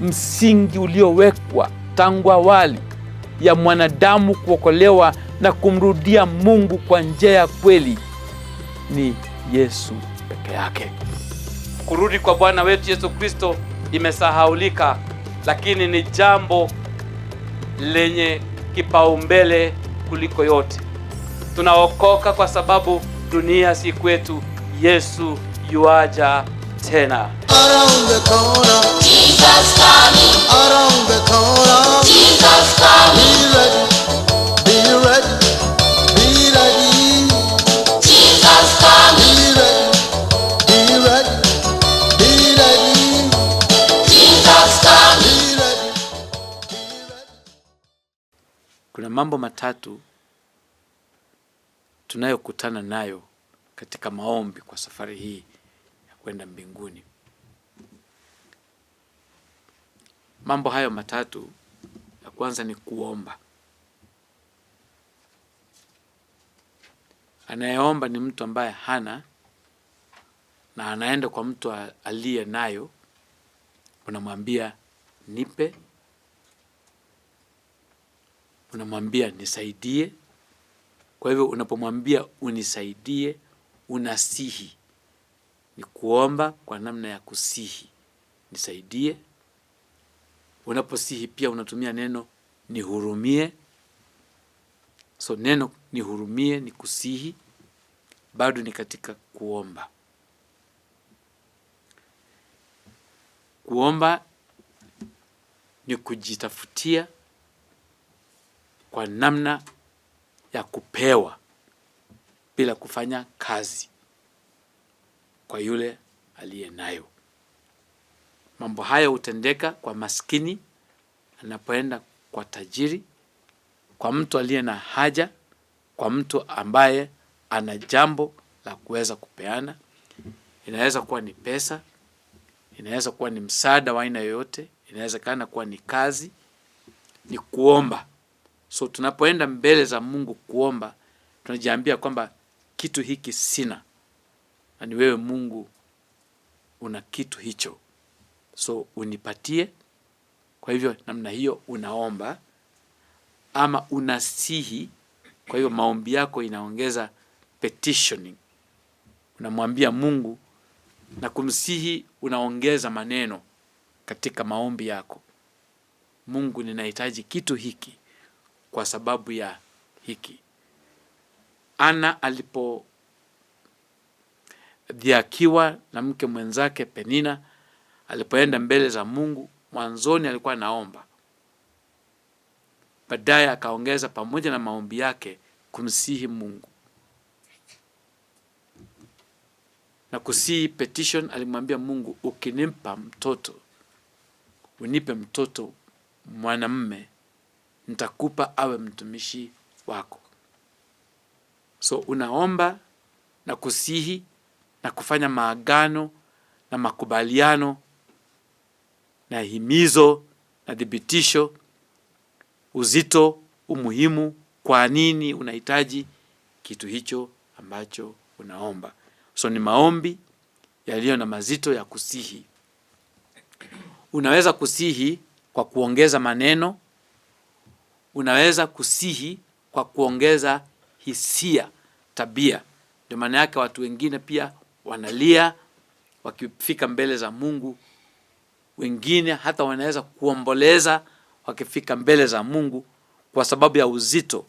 msingi uliowekwa tangu awali ya mwanadamu kuokolewa na kumrudia Mungu kwa njia ya kweli ni Yesu peke yake. Kurudi kwa Bwana wetu Yesu Kristo imesahaulika, lakini ni jambo lenye kipaumbele kuliko yote. Tunaokoka kwa sababu dunia si kwetu. Yesu yuaja tena. Around the corner, Jesus coming. Around the corner, Jesus coming. Be ready, be ready, be ready. Jesus coming. Be ready, be ready, be ready. Jesus coming. Be ready, be ready. Kuna mambo matatu tunayokutana nayo katika maombi kwa safari hii ya kwenda mbinguni. Mambo hayo matatu, ya kwanza ni kuomba. Anayeomba ni mtu ambaye hana na anaenda kwa mtu aliye nayo, unamwambia nipe, unamwambia nisaidie. Kwa hivyo unapomwambia unisaidie, unasihi. Ni kuomba kwa namna ya kusihi, nisaidie. Unaposihi pia unatumia neno nihurumie. So neno nihurumie ni kusihi, bado ni katika kuomba. Kuomba ni kujitafutia kwa namna ya kupewa bila kufanya kazi kwa yule aliye nayo. Mambo haya hutendeka kwa maskini anapoenda kwa tajiri, kwa mtu aliye na haja, kwa mtu ambaye ana jambo la kuweza kupeana. Inaweza kuwa ni pesa, inaweza kuwa ni msaada wa aina yoyote, inawezekana kuwa ni kazi, ni kuomba. So tunapoenda mbele za Mungu kuomba, tunajiambia kwamba kitu hiki sina, na ni wewe Mungu una kitu hicho, so unipatie. Kwa hivyo namna hiyo unaomba ama unasihi. Kwa hivyo maombi yako inaongeza petitioning, unamwambia Mungu, na kumsihi unaongeza maneno katika maombi yako. Mungu, ninahitaji kitu hiki kwa sababu ya hiki. Ana alipodhihakiwa na mke mwenzake Penina, alipoenda mbele za Mungu, mwanzoni alikuwa anaomba, baadaye akaongeza pamoja na maombi yake kumsihi Mungu. Na kusihi petition, alimwambia Mungu, ukinimpa mtoto, unipe mtoto mwanamume, nitakupa awe mtumishi wako. So unaomba na kusihi na kufanya maagano na makubaliano na himizo na dhibitisho, uzito, umuhimu, kwa nini unahitaji kitu hicho ambacho unaomba. So ni maombi yaliyo na mazito ya kusihi. Unaweza kusihi kwa kuongeza maneno, unaweza kusihi kwa kuongeza hisia, tabia. Ndio maana yake watu wengine pia wanalia wakifika mbele za Mungu. Wengine hata wanaweza kuomboleza wakifika mbele za Mungu kwa sababu ya uzito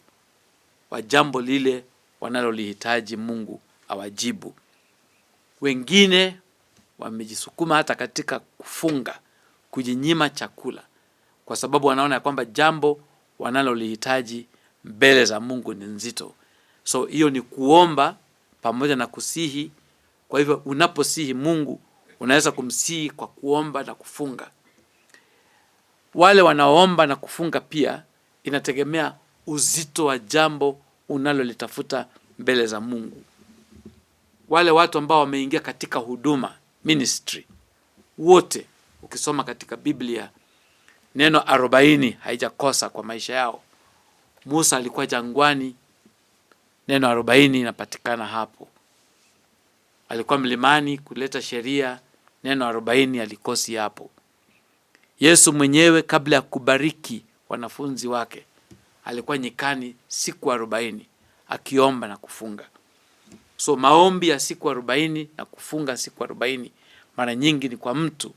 wa jambo lile wanalolihitaji Mungu awajibu. Wengine wamejisukuma hata katika kufunga, kujinyima chakula, kwa sababu wanaona ya kwamba jambo wanalolihitaji mbele za Mungu ni nzito. So hiyo ni kuomba pamoja na kusihi. Kwa hivyo unaposihi Mungu, unaweza kumsihi kwa kuomba na kufunga. Wale wanaoomba na kufunga pia inategemea uzito wa jambo unalolitafuta mbele za Mungu. Wale watu ambao wameingia katika huduma, ministry, wote ukisoma katika Biblia neno 40 haijakosa kwa maisha yao. Musa alikuwa jangwani, neno 40 inapatikana hapo. Alikuwa mlimani kuleta sheria, neno 40 alikosi hapo. Yesu mwenyewe kabla ya kubariki wanafunzi wake alikuwa nyikani siku 40 akiomba na kufunga. So maombi ya siku 40 na kufunga siku 40 mara nyingi ni kwa mtu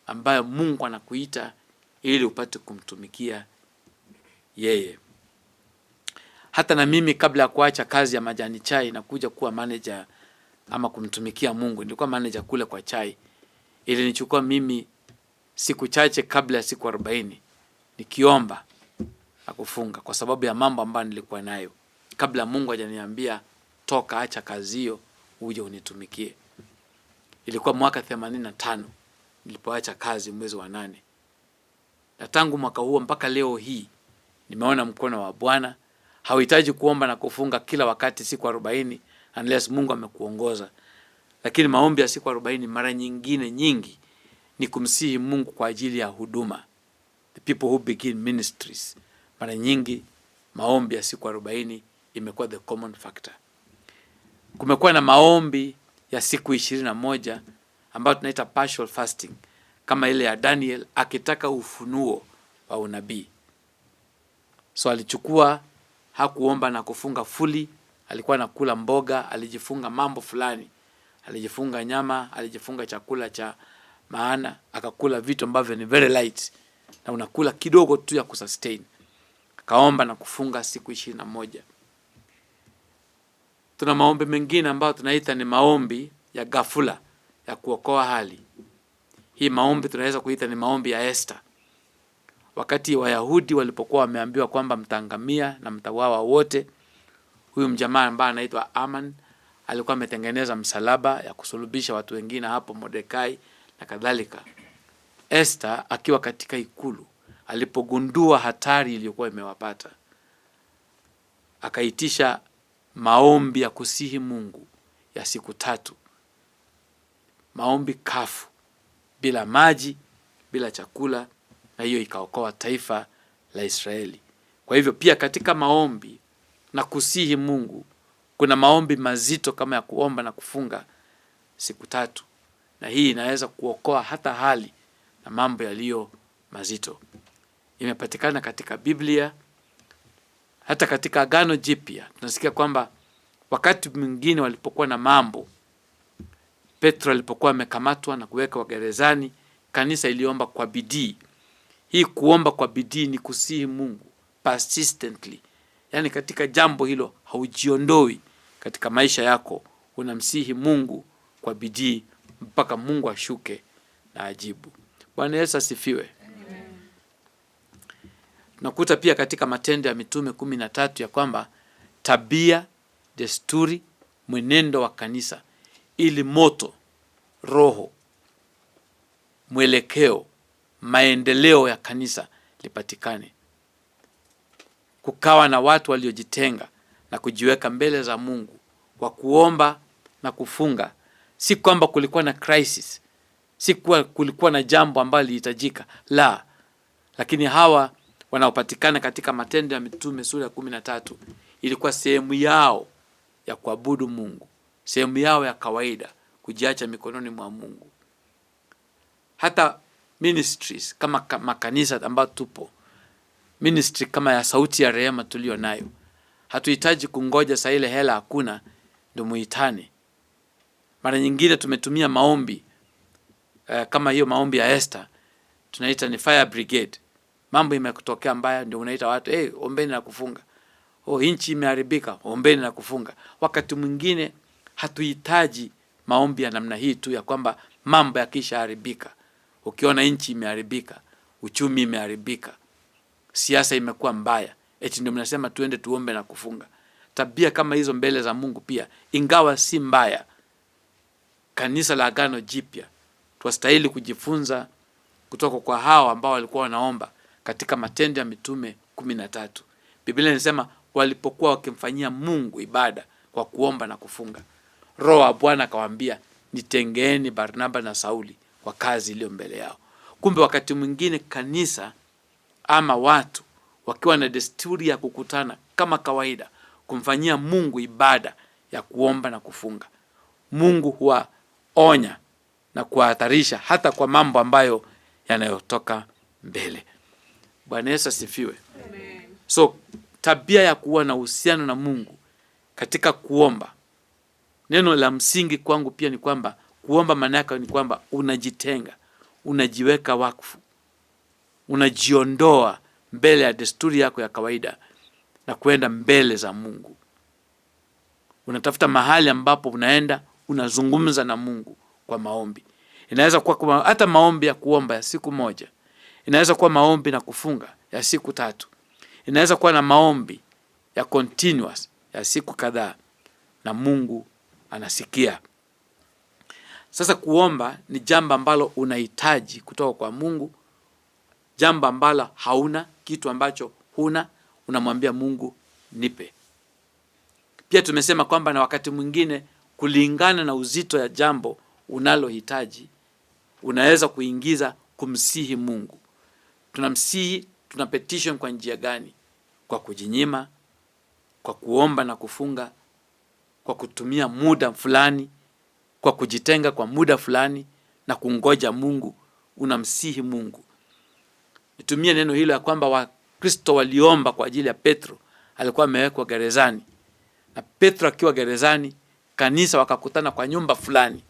ambaye Mungu anakuita ili upate kumtumikia yeye. Hata na mimi kabla ya kuacha kazi ya majani chai na kuja kuwa manager ama kumtumikia Mungu, nilikuwa manager kule kwa chai. Ili nichukua mimi siku chache kabla ya siku 40 nikiomba na kufunga kwa sababu ya mambo ambayo nilikuwa nayo kabla Mungu hajaniambia toka, acha kazi hiyo uje unitumikie. Ilikuwa mwaka 85 nilipoacha kazi mwezi wa 8. Na tangu mwaka huo mpaka leo hii nimeona mkono wa Bwana. Hauhitaji kuomba na kufunga kila wakati siku 40 unless Mungu amekuongoza. Lakini maombi ya siku 40 mara nyingi ni kumsihi Mungu kwa ajili ya huduma. The people who begin ministries, mara nyingi maombi ya siku 40 imekuwa the common factor. Kumekuwa na maombi ya siku 21 ambayo tunaita partial fasting, kama ile ya Daniel akitaka ufunuo wa unabii. So alichukua, hakuomba na kufunga fully, alikuwa anakula mboga, alijifunga mambo fulani, alijifunga nyama, alijifunga chakula cha maana, akakula vitu ambavyo ni very light na unakula kidogo tu ya kusustain. Akaomba na kufunga siku 21. Tuna maombi mengine ambayo tunaita ni maombi ya ghafula ya kuokoa hali. Hii maombi tunaweza kuita ni maombi ya Esther. Wakati Wayahudi walipokuwa wameambiwa kwamba mtaangamia na mtawawa wote, huyu mjamaa ambaye anaitwa Aman alikuwa ametengeneza msalaba ya kusulubisha watu wengine hapo, Mordekai na kadhalika. Esther akiwa katika ikulu alipogundua hatari iliyokuwa imewapata, akaitisha maombi ya kusihi Mungu ya siku 3. Maombi kafu, bila maji, bila chakula, na hiyo ikaokoa taifa la Israeli. Kwa hivyo pia katika maombi na kusihi Mungu kuna maombi mazito kama ya kuomba na kufunga siku 3, na hii inaweza kuokoa hata hali na mambo yaliyo mazito. Imepatikana katika Biblia, hata katika Agano Jipya tunasikia kwamba wakati mwingine walipokuwa na mambo, Petro alipokuwa amekamatwa na kuweka gerezani, kanisa iliomba kwa bidii. Hii kuomba kwa bidii ni kusihi Mungu persistently. Yaani katika jambo hilo haujiondoi katika maisha yako, unamsihi Mungu kwa bidii mpaka Mungu ashuke na ajibu. Bwana Yesu asifiwe. Nakuta pia katika Matendo ya Mitume 13 ya kwamba tabia, desturi, mwenendo wa kanisa, ili moto, roho, mwelekeo, maendeleo ya kanisa lipatikane. Kukawa na watu waliojitenga na kujiweka mbele za Mungu kwa kuomba na kufunga. Si kwamba kulikuwa na crisis, si kulikuwa na jambo ambalo lilihitajika, la. Lakini hawa wanaopatikana katika Matendo ya Mitume sura ya 13 ilikuwa sehemu yao ya kuabudu Mungu, sehemu yao ya kawaida, kujiacha mikononi mwa Mungu. Hata ministries kama makanisa ambayo tupo, ministry kama ya Sauti ya Rehema tulio nayo, hatuhitaji kungoja saa ile hela hakuna ndio muitane. Mara nyingine tumetumia maombi kama hiyo maombi ya Esther, tunaita ni fire brigade. Mambo imekutokea mbaya ndio unaita watu, ombeni na kufunga. Nchi imeharibika, ombeni na kufunga. Wakati mwingine hatuhitaji maombi ya namna hii tu ya kwamba mambo yakisha haribika. Ukiona nchi imeharibika, uchumi imeharibika, siasa imekuwa mbaya, eti ndio mnasema tuende tuombe na kufunga. Tabia kama hizo mbele za Mungu pia, ingawa si mbaya, kanisa la Agano Jipya twastahili kujifunza kutoka kwa hao ambao walikuwa wanaomba katika Matendo ya Mitume 13. Biblia inasema walipokuwa wakimfanyia Mungu ibada kwa kuomba na kufunga, Roho wa Bwana akawaambia, nitengeeni Barnaba na Sauli kwa kazi iliyo mbele yao. Kumbe wakati mwingine kanisa ama watu wakiwa na desturi ya kukutana kama kawaida kumfanyia Mungu ibada ya kuomba na kufunga, Mungu huwaonya na kuwahatarisha hata kwa mambo ambayo yanayotoka mbele. Bwana Yesu asifiwe. Amen. So tabia ya kuwa na uhusiano na Mungu katika kuomba, neno la msingi kwangu pia ni kwamba kuomba maana yake ni kwamba unajitenga, unajiweka wakfu, unajiondoa mbele ya desturi yako ya kawaida na kwenda mbele za Mungu. Unatafuta mahali ambapo unaenda unazungumza na Mungu kwa maombi. Inaweza kuwa hata maombi ya kuomba ya siku moja. Inaweza kuwa maombi na kufunga ya siku 3. Inaweza kuwa na maombi ya continuous ya siku kadhaa, na Mungu anasikia. Sasa kuomba ni jambo ambalo unahitaji kutoka kwa Mungu, jambo ambalo hauna, kitu ambacho huna, unamwambia Mungu nipe. Pia tumesema kwamba na wakati mwingine kulingana na uzito ya jambo unalohitaji, unaweza kuingiza kumsihi Mungu. Tunamsihi, tuna petition kwa njia gani? Kwa kujinyima, kwa kuomba na kufunga, kwa kutumia muda fulani, kwa kujitenga kwa muda fulani na kungoja Mungu. Unamsihi Mungu. Nitumie neno hilo ya kwamba Wakristo waliomba kwa ajili ya Petro, alikuwa amewekwa gerezani. Na Petro akiwa gerezani, kanisa wakakutana kwa nyumba fulani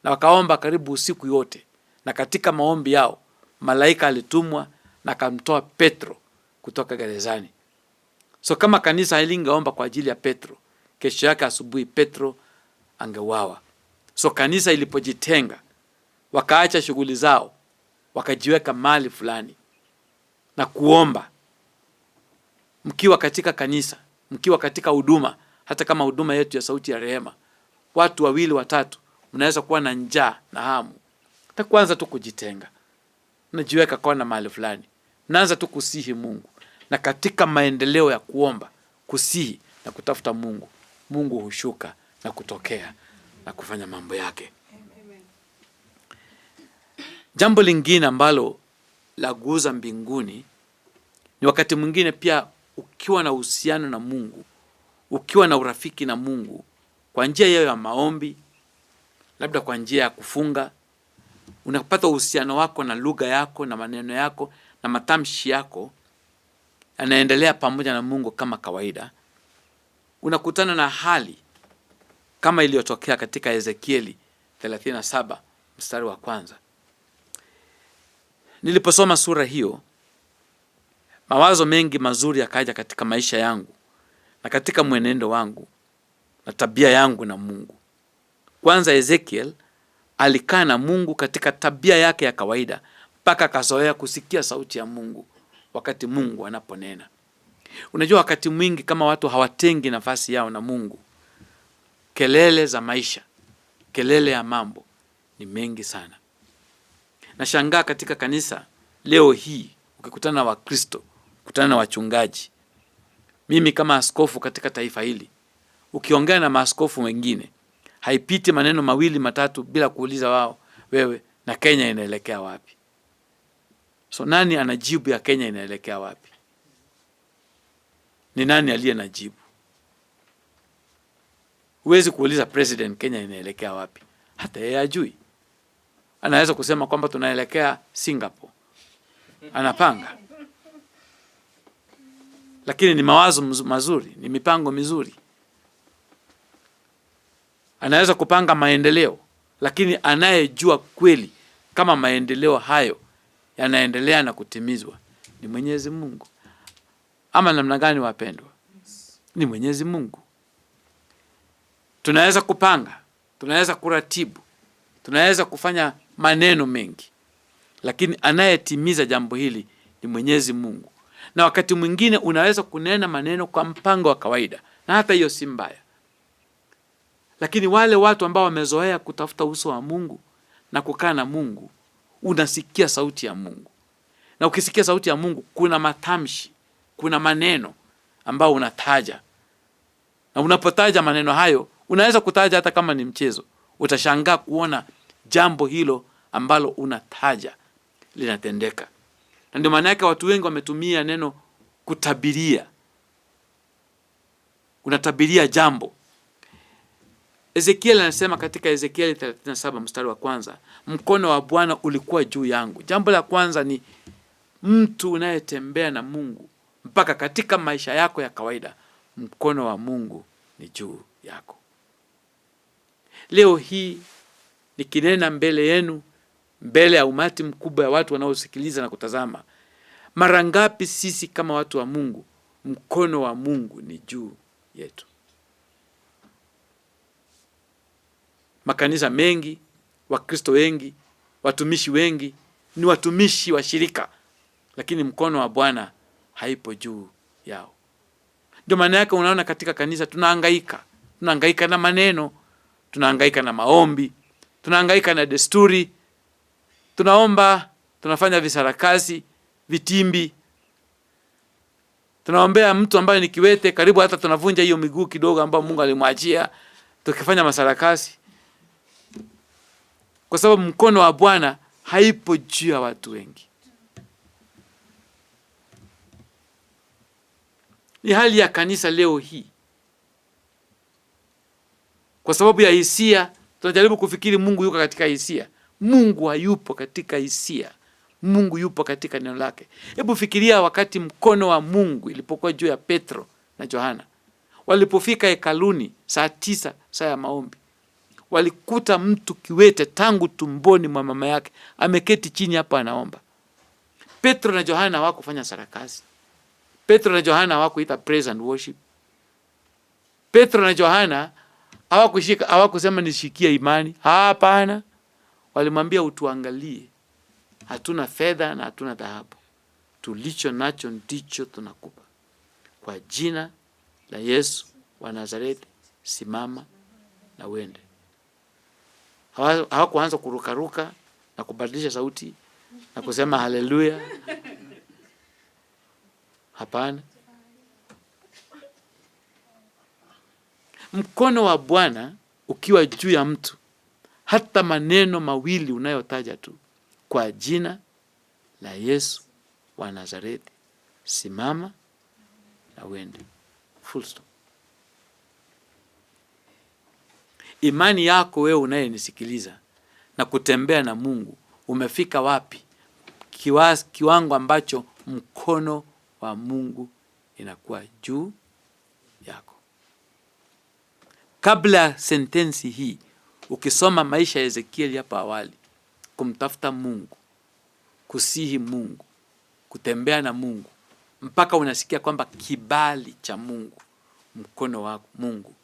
na wakaomba karibu usiku yote, na katika maombi yao malaika alitumwa na akamtoa Petro kutoka gerezani. So kama kanisa halingeomba kwa ajili ya Petro, kesho yake asubuhi Petro angeuawa. So kanisa ilipojitenga, wakaacha shughuli zao, wakajiweka mahali fulani na kuomba, mkiwa katika kanisa, mkiwa katika huduma, hata kama huduma yetu ya Sauti ya Rehema, watu 2 watatu mnaweza kuwa na njaa na hamu, hata kwanza tu kujitenga, najiweka kwa na mahali fulani, naanza tu kusihi Mungu. Na katika maendeleo ya kuomba, kusihi na kutafuta Mungu, Mungu hushuka na kutokea na kufanya mambo yake. Jambo lingine ambalo laguza mbinguni ni wakati mwingine pia ukiwa na uhusiano na Mungu, ukiwa na urafiki na Mungu kwa njia ya maombi, labda kwa njia ya kufunga, unapata uhusiano wako na lugha yako na maneno yako na matamshi yako yanaendelea pamoja na Mungu kama kawaida. Unakutana na hali kama iliyotokea katika Ezekieli 37 mstari wa 1. Niliposoma sura hiyo, mawazo mengi mazuri yakaja katika maisha yangu na katika mwenendo wangu na tabia yangu na Mungu. Kwanza, Ezekiel alikaa na Mungu katika tabia yake ya kawaida mpaka akazoea kusikia sauti ya Mungu wakati Mungu anaponena. Unajua, wakati mwingi kama watu hawatengi nafasi yao na Mungu, kelele za maisha, kelele ya mambo ni mengi sana. Nashangaa katika kanisa leo hii, ukikutana na Wakristo, ukikutana na wachungaji, mimi kama askofu katika taifa hili, ukiongea na maaskofu wengine, haipiti maneno 2 matatu bila kuuliza wao, wewe na Kenya inaelekea wapi? So nani anajibu ya Kenya inaelekea wapi? Ni nani aliye najibu? Huwezi kuuliza president Kenya inaelekea wapi, hata yeye hajui. Anaweza kusema kwamba tunaelekea Singapore, anapanga, lakini ni mawazo mazuri, ni mipango mizuri. Anaweza kupanga maendeleo, lakini anayejua kweli kama maendeleo hayo yanaendelea na kutimizwa ni Mwenyezi Mungu. Ama namna gani wapendwa? Ni Mwenyezi Mungu. Tunaweza kupanga, tunaweza kuratibu, tunaweza kufanya maneno mengi, lakini anayetimiza jambo hili ni Mwenyezi Mungu. Na wakati mwingine unaweza kunena maneno kwa mpango wa kawaida, na hata hiyo si mbaya. Lakini wale watu ambao wamezoea kutafuta uso wa Mungu na kukaa na Mungu, unasikia sauti ya Mungu. Na ukisikia sauti ya Mungu, kuna matamshi, kuna maneno ambao unataja. Na unapotaja maneno hayo, unaweza kutaja hata kama ni mchezo. Utashangaa kuona jambo hilo ambalo unataja linatendeka. Na ndio maana yake watu wengi wametumia neno kutabiria. Unatabiria jambo. Ezekiel anasema katika Ezekiel 37 mstari wa kwanza, mkono wa Bwana ulikuwa juu yangu. Jambo la kwanza ni mtu unayetembea na Mungu mpaka katika maisha yako ya kawaida, mkono wa Mungu ni juu yako. Leo hii nikinena mbele yenu, mbele ya umati mkubwa ya watu wanaosikiliza na kutazama, mara ngapi sisi kama watu wa Mungu, mkono wa Mungu ni juu yetu? Makanisa mengi, Wakristo wengi, watumishi wengi ni watumishi wa shirika, lakini mkono wa Bwana haipo juu yao. Ndio maana yake unaona katika kanisa tunahangaika na maneno, tunahangaika na maombi, tunahangaika na desturi, tunaomba, tunafanya visarakasi, vitimbi, tunaombea mtu ambaye ni kiwete, karibu hata tunavunja hiyo miguu kidogo ambayo Mungu alimwachia, tukifanya masarakasi, kwa sababu mkono wa Bwana haipo juu ya watu wengi. Ni hali ya kanisa leo hii. Kwa sababu ya hisia, tunajaribu kufikiri Mungu yuko katika hisia. Mungu hayupo katika hisia. Mungu yupo katika neno lake. Hebu fikiria wakati mkono wa Mungu ilipokuwa juu ya Petro na Yohana. Walipofika hekaluni saa 9, saa ya maombi, walikuta mtu kiwete tangu tumboni mwa mama yake ameketi chini hapa anaomba. Petro na Yohana hawakufanya sarakasi. Petro na Yohana hawakuita praise and worship. Petro na Yohana hawakusema nishikie imani. Hapana. Walimwambia utuangalie. Hatuna fedha na hatuna dhahabu. Tulicho nacho ndicho tunakupa. Kwa jina la Yesu wa Nazareti, simama na uende. Hawakuanza kurukaruka na kubadilisha sauti na kusema haleluya. Hapana. Mkono wa Bwana ukiwa juu ya mtu, hata maneno mawili unayotaja tu, kwa jina la Yesu wa Nazareti, simama na uende. Full stop. Imani yako wewe unayenisikiliza na kutembea na Mungu, umefika wapi? Kiwango ambacho mkono wa Mungu inakuwa juu yako. Kabla ya sentensi hii, ukisoma maisha ya Ezekieli hapa awali, kumtafuta Mungu, kusihi Mungu, kutembea na Mungu, mpaka unasikia kwamba kibali cha Mungu, mkono wa Mungu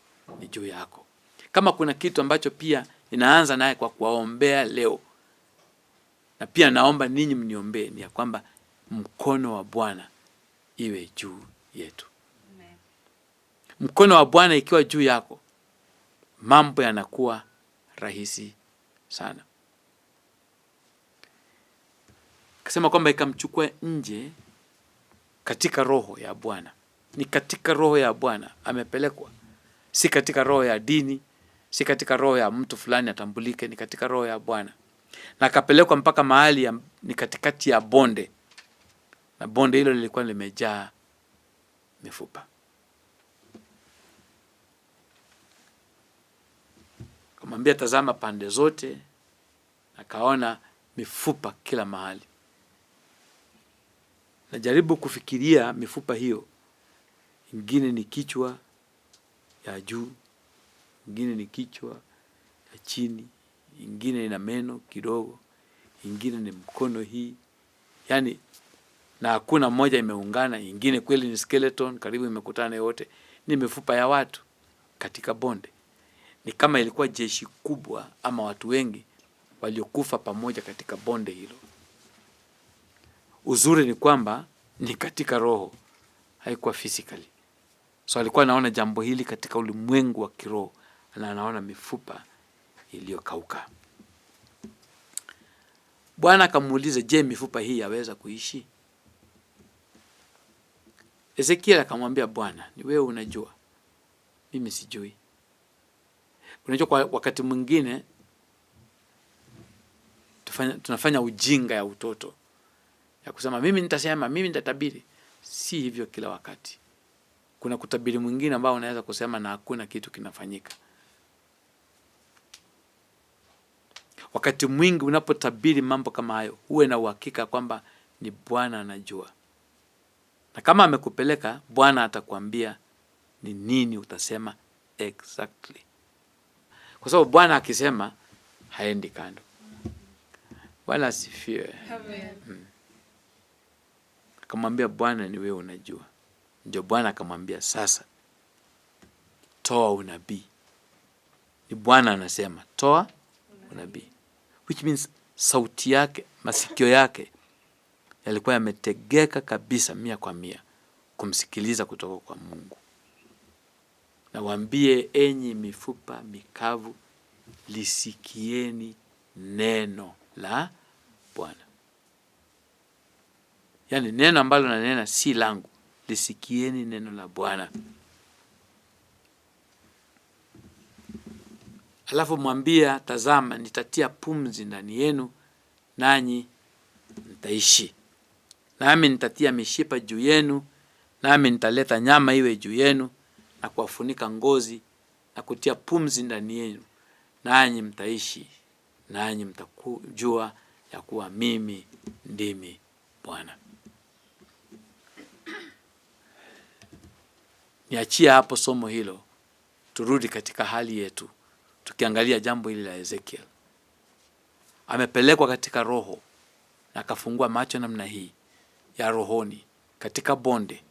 ni juu yako. Kama kuna kitu ambacho pia inaanza naye kwa kuwaombea leo, na pia naomba ninyi mniombee, ni ya kwamba mkono wa Bwana iwe juu yetu. Amen. Mkono wa Bwana ikiwa juu yako, mambo yanakuwa rahisi sana. Kasema kwamba ikamchukua nje katika roho ya Bwana. Ni katika roho ya Bwana amepelekwa, si katika roho ya dini, si katika roho ya mtu fulani atambulike, ni katika roho ya Bwana. Na akapelekwa mpaka mahali ni katikati ya bonde, na bonde hilo lilikuwa limejaa mifupa. Kamwambia tazama pande zote, akaona mifupa kila mahali. Najaribu kufikiria mifupa hiyo, ingine ni kichwa ya juu, ingine ni kichwa ya chini, ingine ina meno kidogo, ingine ni mkono hii. Yani, na hakuna moja imeungana, ingine kweli ni skeleton, karibu imekutana yote. Ni mifupa ya watu katika bonde. Ni kama ilikuwa jeshi kubwa ama watu wengi waliokufa pamoja katika bonde hilo. Uzuri ni kwamba ni katika roho, haikuwa physically. So alikuwa anaona jambo hili katika ulimwengu wa kiroho, na anaona mifupa iliyokauka. Bwana akamuuliza, je, mifupa hii yaweza kuishi? Ezekiel akamwambia, Bwana, ni wewe unajua, mimi sijui. Unajua, kwa wakati mwingine tunafanya ujinga ya utoto ya kusema mimi nitasema, mimi nitatabiri. Si hivyo kila wakati. Kuna kutabiri mwingine ambao unaweza kusema na hakuna kitu kinafanyika. Wakati mwingi unapotabiri mambo kama hayo, uwe na uhakika kwamba ni Bwana anajua. Na kama amekupeleka, Bwana atakwambia ni nini utasema exactly. Kwa sababu Bwana akisema haendi kando. Bwana asifiwe. Amen. Akamwambia Bwana, ni wewe unajua. Ndio Bwana akamwambia sasa, toa unabii. Ni Bwana anasema toa unabii. Which means sauti yake, masikio yake yalikuwa yametegeka kabisa 100% kumsikiliza kutoka kwa Mungu. Na waambie, enyi mifupa mikavu, lisikieni neno la Bwana. Yaani neno ambalo nanena si langu, lisikieni neno la Bwana. Alafu mwambia, tazama nitatia pumzi ndani yenu nanyi mtaishi. Nami nitatia mishipa juu yenu, nami nitaleta nyama iwe juu yenu na kuwafunika ngozi na kutia pumzi ndani yenu, nanyi mtaishi, nanyi mtakujua ya kuwa mimi ndimi Bwana. Niachie hapo somo hilo, turudi katika hali yetu, tukiangalia jambo hili la Ezekiel. Amepelekwa katika roho na akafungua macho namna hii ya rohoni katika bonde,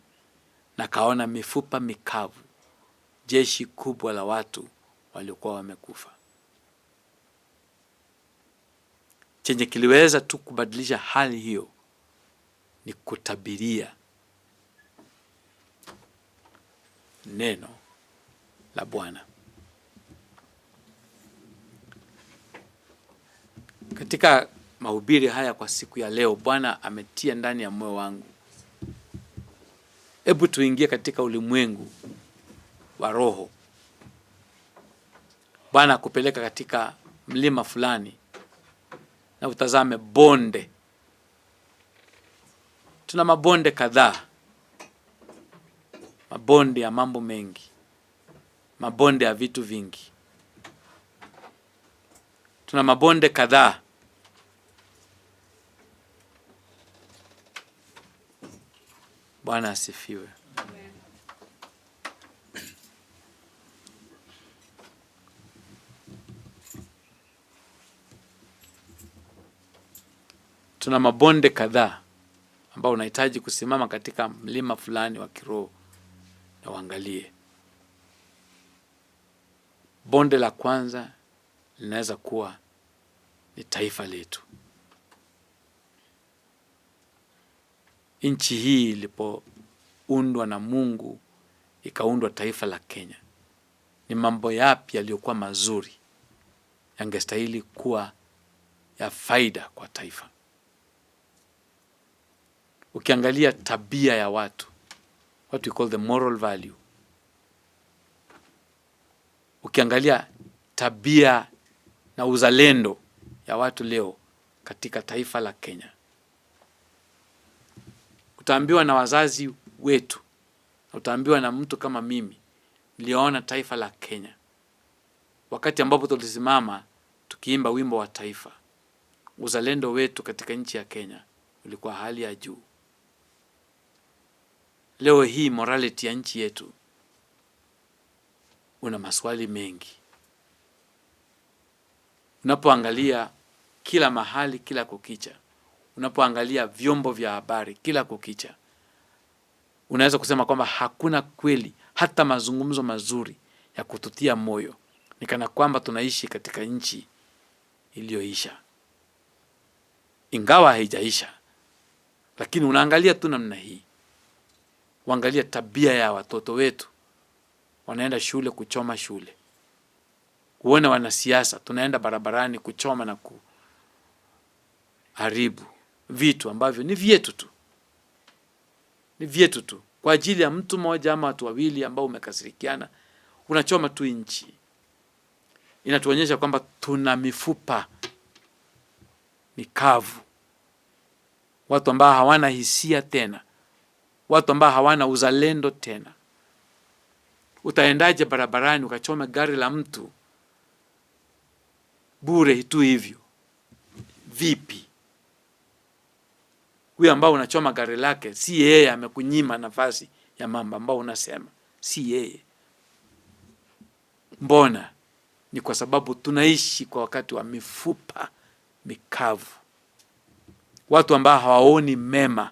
na kaona mifupa mikavu, jeshi kubwa la watu waliokuwa wamekufa. Chenye kiliweza tu kubadilisha hali hiyo ni kutabiria neno la Bwana. Katika mahubiri haya kwa siku ya leo, Bwana ametia ndani ya moyo wangu, hebu tuingie katika ulimwengu wa roho. Bwana akupeleka katika mlima fulani na utazame bonde. Tuna mabonde kadhaa, mabonde ya mambo mengi, mabonde ya vitu vingi. Tuna mabonde kadhaa. Bwana asifiwe. Amen. Tuna mabonde kadhaa ambao unahitaji kusimama katika mlima fulani wa kiroho na uangalie. Bonde la kwanza linaweza kuwa ni taifa letu. Nchi hii ilipoundwa na Mungu, ikaundwa taifa la Kenya, ni mambo yapi yaliyokuwa mazuri yangestahili kuwa ya faida kwa taifa? Ukiangalia tabia ya watu, what we call the moral value, ukiangalia tabia na uzalendo ya watu leo katika taifa la Kenya, utaambiwa na wazazi wetu, utaambiwa na mtu kama mimi, niliona taifa la Kenya wakati ambapo tulisimama tukiimba wimbo wa taifa. Uzalendo wetu katika nchi ya Kenya ulikuwa hali ya juu. Leo hii morality ya nchi yetu una maswali mengi. Unapoangalia kila mahali, kila kukicha, unapoangalia vyombo vya habari kila kukicha, unaweza kusema kwamba hakuna kweli hata mazungumzo mazuri ya kututia moyo. Ni kana kwamba tunaishi katika nchi iliyoisha, ingawa haijaisha. Lakini unaangalia tu namna hii, uangalia tabia ya watoto wetu, wanaenda shule kuchoma shule. Uone wanasiasa, tunaenda barabarani kuchoma na kuharibu vitu ambavyo ni vyetu tu. Ni vyetu tu. Kwa ajili ya mtu mmoja ama watu wawili ambao umekasirikiana, unachoma tu nchi. Inatuonyesha kwamba tuna mifupa mikavu. Watu ambao hawana hisia tena. Watu ambao hawana uzalendo tena. Utaendaje barabarani ukachome gari la mtu bure tu hivyo Vipi? Huyu ambao unachoma gari lake, si yeye amekunyima nafasi ya mambo ambao unasema, si yeye. Mbona? Ni kwa sababu tunaishi kwa wakati wa mifupa mikavu, watu ambao hawaoni mema.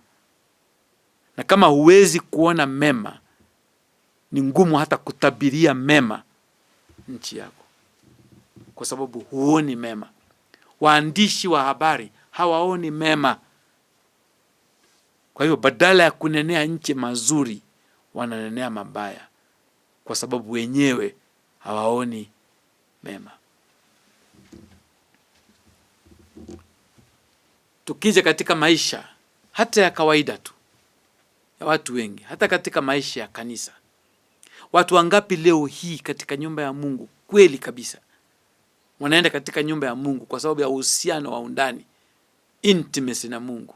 Na kama huwezi kuona mema, ni ngumu hata kutabiria mema nchi yako, kwa sababu huoni mema. Waandishi wa habari hawaoni mema. Kwa hiyo badala ya kunenea nchi mazuri, wananenea mabaya, kwa sababu wenyewe hawaoni mema. Tukija katika maisha hata ya kawaida tu ya watu wengi, hata katika maisha ya kanisa, watu wangapi leo hii katika nyumba ya Mungu kweli kabisa wanaenda katika nyumba ya Mungu kwa sababu ya uhusiano wa undani, intimacy na Mungu?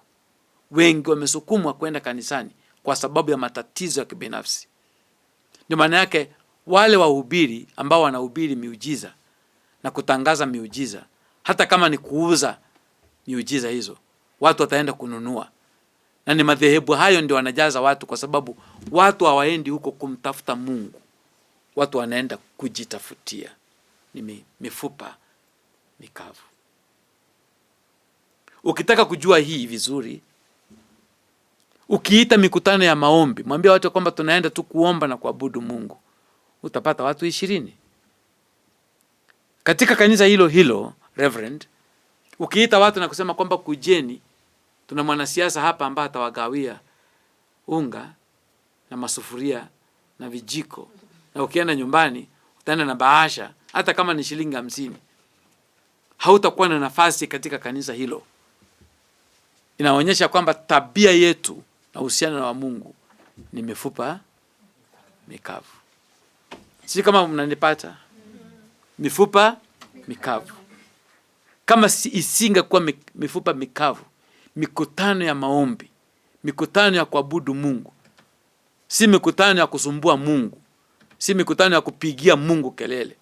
Wengi wamesukumwa kwenda kanisani kwa sababu ya matatizo ya kibinafsi. Ndio maana yake wale wahubiri ambao wanahubiri miujiza na kutangaza miujiza, hata kama ni kuuza miujiza hizo, watu wataenda kununua. Na ni madhehebu hayo ndio wanajaza watu, kwa sababu watu hawaendi huko kumtafuta Mungu. Watu wanaenda kujitafutia. Ni mifupa mikavu. Ukitaka kujua hii vizuri, ukiita mikutano ya maombi, mwambie watu kwamba tunaenda tu kuomba na kuabudu Mungu, utapata watu 20. Katika kanisa hilo hilo, Reverend, ukiita watu na kusema kwamba kujeni, tuna mwanasiasa hapa ambaye atawagawia unga na masufuria na vijiko, na ukienda nyumbani utaenda na bahasha, hata kama ni shilingi 50, hautakuwa na nafasi katika kanisa hilo. Inaonyesha kwamba tabia yetu na uhusiano na Mungu ni mifupa mikavu. Si kama mnanipata? Mifupa mikavu. Kama isingekuwa mifupa mikavu, mikutano ya maombi, mikutano ya kuabudu Mungu, si mikutano ya kusumbua Mungu, si mikutano ya kupigia Mungu kelele,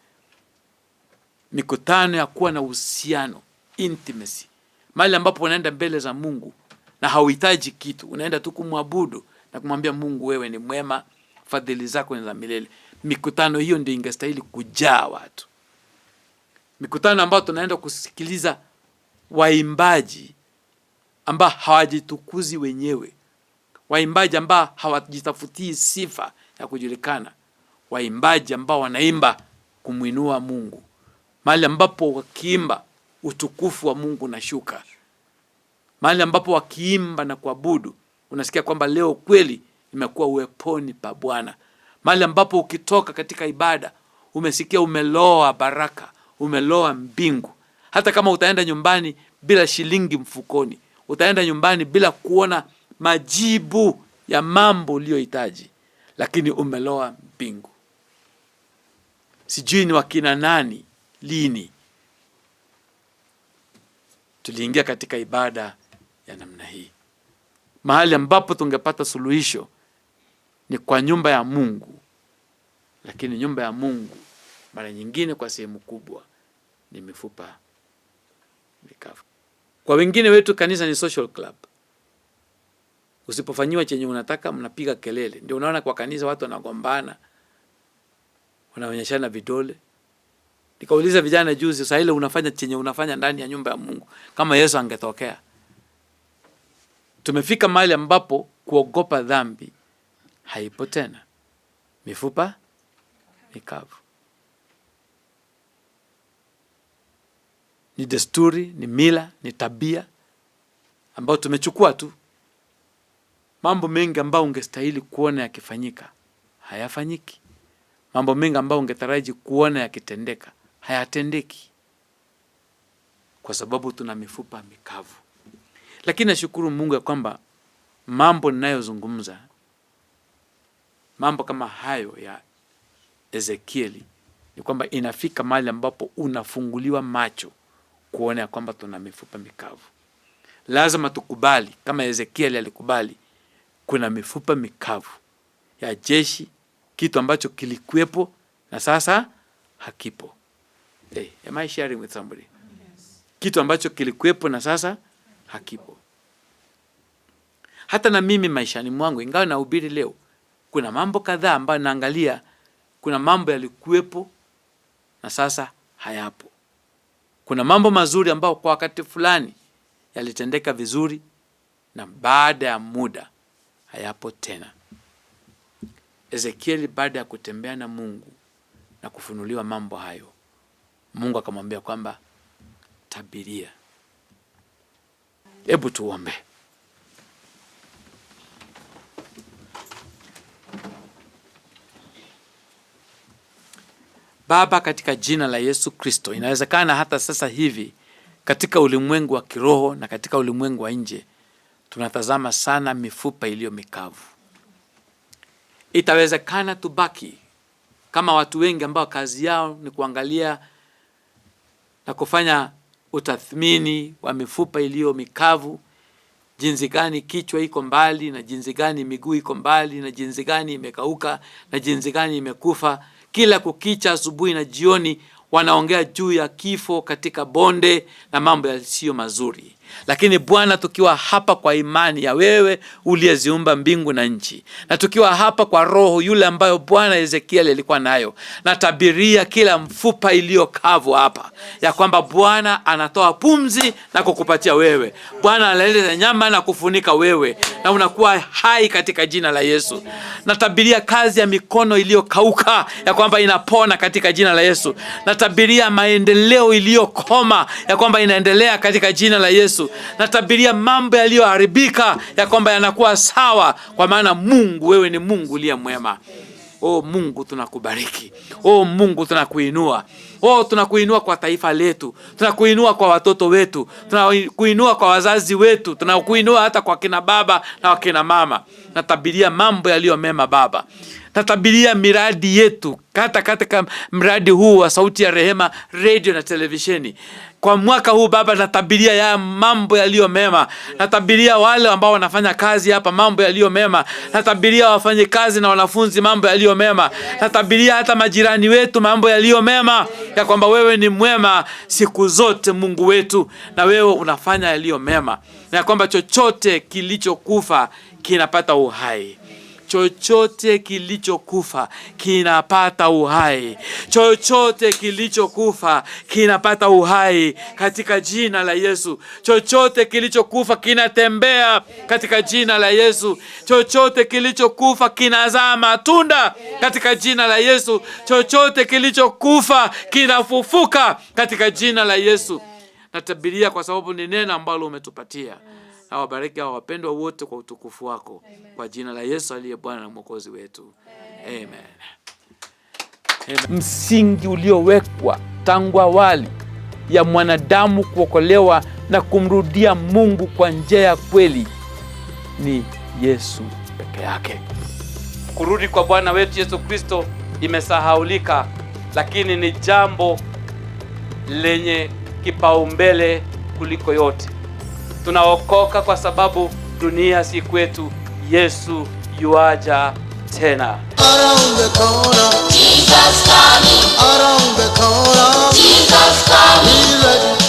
mikutano ya kuwa na uhusiano, intimacy, mahali ambapo unaenda mbele za Mungu na hauhitaji kitu, unaenda tu kumwabudu na kumwambia Mungu, wewe ni mwema, fadhili zako ni za milele. Mikutano hiyo ndio ingestahili kujaa watu. Mikutano ambayo tunaenda kusikiliza waimbaji ambao hawajitukuzi wenyewe, waimbaji ambao hawajitafutii sifa ya kujulikana, waimbaji ambao wanaimba kumwinua Mungu, mahali ambapo wakiimba utukufu wa Mungu unashuka, mahali ambapo wakiimba na kuabudu unasikia kwamba leo kweli imekuwa uweponi pa Bwana, mahali ambapo ukitoka katika ibada umesikia umeloa baraka, umeloa mbingu. Hata kama utaenda nyumbani bila shilingi mfukoni, utaenda nyumbani bila kuona majibu ya mambo uliyohitaji, lakini umeloa mbingu. Sijui ni wakina nani, lini tuliingia katika ibada ya namna hii. Mahali ambapo tungepata suluhisho ni kwa nyumba ya Mungu, lakini nyumba ya Mungu mara nyingine kwa sehemu kubwa ni mifupa mikavu. Kwa wengine wetu kanisa ni social club. Usipofanyiwa chenye unataka mnapiga kelele. Ndio unaona kwa kanisa watu wanagombana, wanaonyeshana vidole. Nikauliza vijana juzi, sasa ile unafanya chenye unafanya ndani ya nyumba ya Mungu, kama Yesu angetokea. Tumefika mahali ambapo kuogopa dhambi haipo tena. Mifupa mikavu. Ni desturi, ni mila, ni tabia ambao tumechukua tu. Mambo mengi ambao ungestahili kuona yakifanyika hayafanyiki. Mambo mengi ambao ungetaraji kuona yakitendeka hayatendeki, kwa sababu tuna mifupa mikavu. Lakini nashukuru Mungu ya kwamba mambo ninayozungumza, mambo kama hayo ya Ezekieli, ni kwamba inafika mahali ambapo unafunguliwa macho kuona ya kwamba tuna mifupa mikavu. Lazima tukubali kama Ezekieli alikubali kuna mifupa mikavu ya jeshi, kitu ambacho kilikuwepo na sasa hakipo. Hey, am I sharing with somebody? Yes. kitu ambacho kilikuwepo na sasa hakipo. Hata na mimi maishani mwangu, ingawa nahubiri leo, kuna mambo kadhaa ambayo naangalia, kuna mambo yalikuwepo na sasa hayapo. Kuna mambo mazuri ambayo kwa wakati fulani yalitendeka vizuri na baada ya muda hayapo tena. Ezekieli baada ya kutembea na Mungu na kufunuliwa mambo hayo, Mungu akamwambia kwamba tabiria. Hebu tuombe. Baba, katika jina la Yesu Kristo, inawezekana hata sasa hivi katika ulimwengu wa kiroho na katika ulimwengu wa nje tunatazama sana mifupa iliyo mikavu. Itawezekana tubaki kama watu wengi ambao kazi yao ni kuangalia na kufanya utathmini wa mifupa iliyo mikavu, jinsi gani kichwa iko mbali na jinsi gani miguu iko mbali na jinsi gani imekauka na jinsi gani imekufa. Kila kukicha, asubuhi na jioni, wanaongea juu ya kifo katika bonde na mambo yasiyo mazuri. Lakini Bwana, tukiwa hapa kwa imani ya wewe uliyeziumba mbingu na nchi, na tukiwa hapa kwa roho yule ambayo Bwana Ezekiel alikuwa nayo, na tabiria kila mfupa iliyo kavu hapa ya kwamba Bwana anatoa pumzi na kukupatia wewe. Bwana analeta nyama na kufunika wewe, na unakuwa hai katika jina la Yesu. Na tabiria kazi ya mikono iliyokauka ya kwamba inapona katika jina la Yesu. Na tabiria maendeleo iliyokoma ya kwamba inaendelea katika jina la Yesu. Natabiria mambo yaliyoharibika ya kwamba yanakuwa sawa, kwa maana Mungu, wewe ni Mungu uliye mwema. Oh Mungu, tunakubariki. Oh Mungu, tunakuinua. Oh, tunakuinua kwa taifa letu, tunakuinua kwa watoto wetu, tunakuinua kwa wazazi wetu, tunakuinua hata kwa kina baba na wakina mama. Natabiria mambo yaliyo mema Baba. Natabiria miradi yetu, katika mradi huu wa Sauti ya Rehema radio na televisheni. Kwa mwaka huu Baba, natabiria ya mambo yaliyo mema. Natabiria wale ambao wanafanya kazi hapa mambo yaliyo mema. Natabiria wafanye kazi na wanafunzi mambo yaliyo mema. Natabiria hata majirani wetu mambo yaliyo mema, ya kwamba wewe ni mwema siku zote Mungu wetu, na wewe unafanya yaliyo mema, na ya kwamba chochote kilichokufa kinapata uhai. Chochote kilichokufa kinapata uhai. Chochote kilichokufa kinapata uhai katika jina la Yesu. Chochote kilichokufa kinatembea katika jina la Yesu. Chochote kilichokufa kinazaa matunda katika jina la Yesu. Chochote kilichokufa kinafufuka katika jina la Yesu. Natabiria kwa sababu ni neno ambalo umetupatia. Na wabariki hao wapendwa wote kwa utukufu wako. Amen. Kwa jina la Yesu aliye Bwana na Mwokozi wetu. Amen. Amen. Msingi uliowekwa tangu awali ya mwanadamu kuokolewa na kumrudia Mungu kwa njia ya kweli ni Yesu peke yake. Kurudi kwa Bwana wetu Yesu Kristo imesahaulika, lakini ni jambo lenye kipaumbele kuliko yote. Tunaokoka kwa sababu dunia si kwetu. Yesu yuaja tena. Around the corner, Jesus coming. around the corner, Jesus coming. be ready.